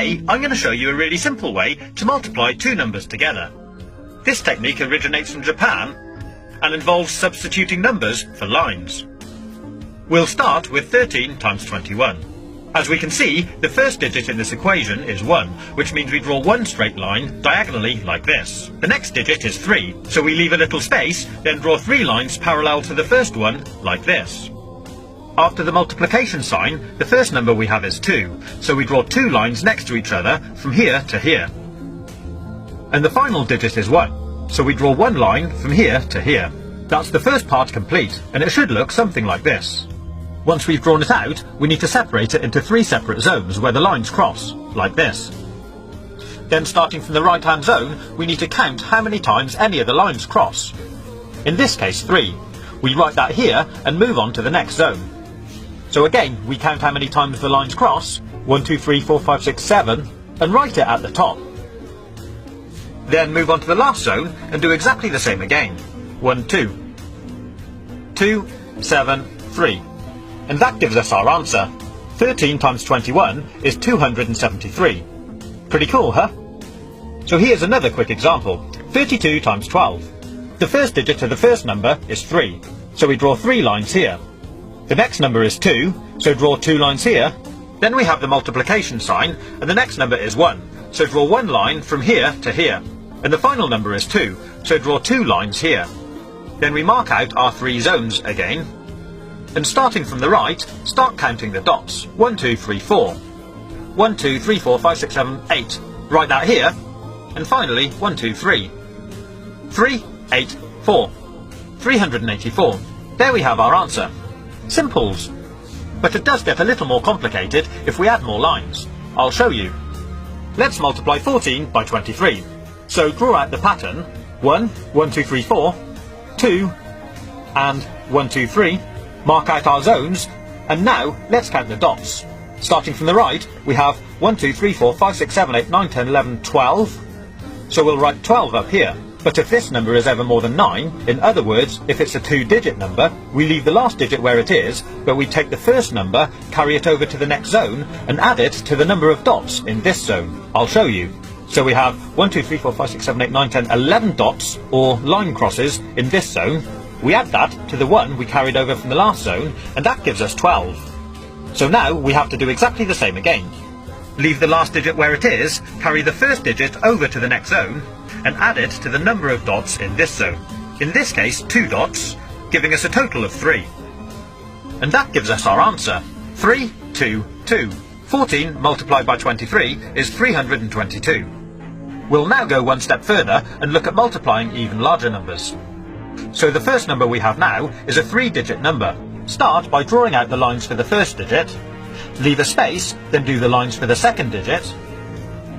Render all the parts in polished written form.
Today, I'm going to show you a really simple way to multiply two numbers together. This technique originates from Japan and involves substituting numbers for lines. We'll start with 13 times 21. As we can see, the first digit in this equation is 1, which means we draw one straight line diagonally like this. The next digit is 3, so we leave a little space, then draw 3 lines parallel to the first one like this. After the multiplication sign, the first number we have is 2, so we draw 2 lines next to each other from here to here. And the final digit is 1, so we draw 1 line from here to here. That's the first part complete, and it should look something like this. Once we've drawn it out, we need to separate it into 3 separate zones where the lines cross, like this. Then starting from the right-hand zone, we need to count how many times any of the lines cross. In this case, 3. We write that here and move on to the next zone. So again, we count how many times the lines cross, 1, 2, 3, 4, 5, 6, 7, and write it at the top. Then move on to the last zone and do exactly the same again. 1, 2. 2, 7, 3. And that gives us our answer. 13 times 21 is 273. Pretty cool, huh? So here's another quick example. 32 times 12. The first digit of the first number is 3, so we draw 3 lines here. The next number is 2, so draw 2 lines here. Then we have the multiplication sign, and the next number is 1, so draw 1 line from here to here. And the final number is 2, so draw 2 lines here. Then we mark out our 3 zones again. And starting from the right, start counting the dots. 1, 2, 3, 4. 1, 2, 3, 4, 5, 6, 7, 8. Write that here. And finally, 1, 2, 3. 3, 8, 4. 384. There we have our answer. Simples. But it does get a little more complicated if we add more lines. I'll show you. Let's multiply 14 by 23. So draw out the pattern. 1, 1, 2, 3, 4, 2, and 1, 2, 3. Mark out our zones, and now let's count the dots. Starting from the right, we have 1, 2, 3, 4, 5, 6, 7, 8, 9, 10, 11, 12. So we'll write 12 up here. But if this number is ever more than 9, in other words, if it's a 2-digit number, we leave the last digit where it is, but we take the first number, carry it over to the next zone, and add it to the number of dots in this zone. I'll show you. So we have 1, 2, 3, 4, 5, 6, 7, 8, 9, 10, 11 dots, or line crosses, in this zone. We add that to the 1 we carried over from the last zone, and that gives us 12. So now we have to do exactly the same again. Leave the last digit where it is, carry the first digit over to the next zone, and add it to the number of dots in this zone. In this case, 2 dots, giving us a total of 3. And that gives us our answer. 3, 2, 2. 14 multiplied by 23 is 322. We'll now go one step further and look at multiplying even larger numbers. So the first number we have now is a 3-digit number. Start by drawing out the lines for the first digit, leave a space, then do the lines for the second digit,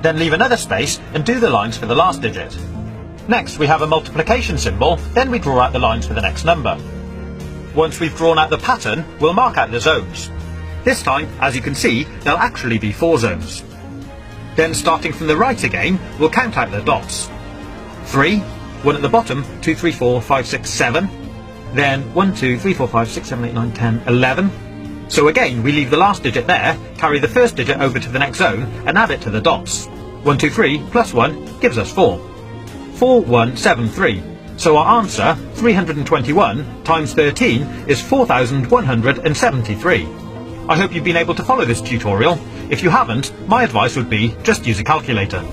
then leave another space and do the lines for the last digit. Next we have a multiplication symbol, then we draw out the lines for the next number. Once we've drawn out the pattern, we'll mark out the zones. This time, as you can see, there'll actually be 4 zones. Then starting from the right again, we'll count out the dots. 3, 1 at the bottom, 2, 3, 4, 5, 6, 7. Then 1, 2, 3, 4, 5, 6, 7, 8, 9, 10, 11. So again, we leave the last digit there, carry the first digit over to the next zone, and add it to the dots. 1, 2, 3 plus 1 gives us 4. 4, 1, 7, 3. So our answer, 321 times 13, is 4,173. I hope you've been able to follow this tutorial. If you haven't, my advice would be just use a calculator.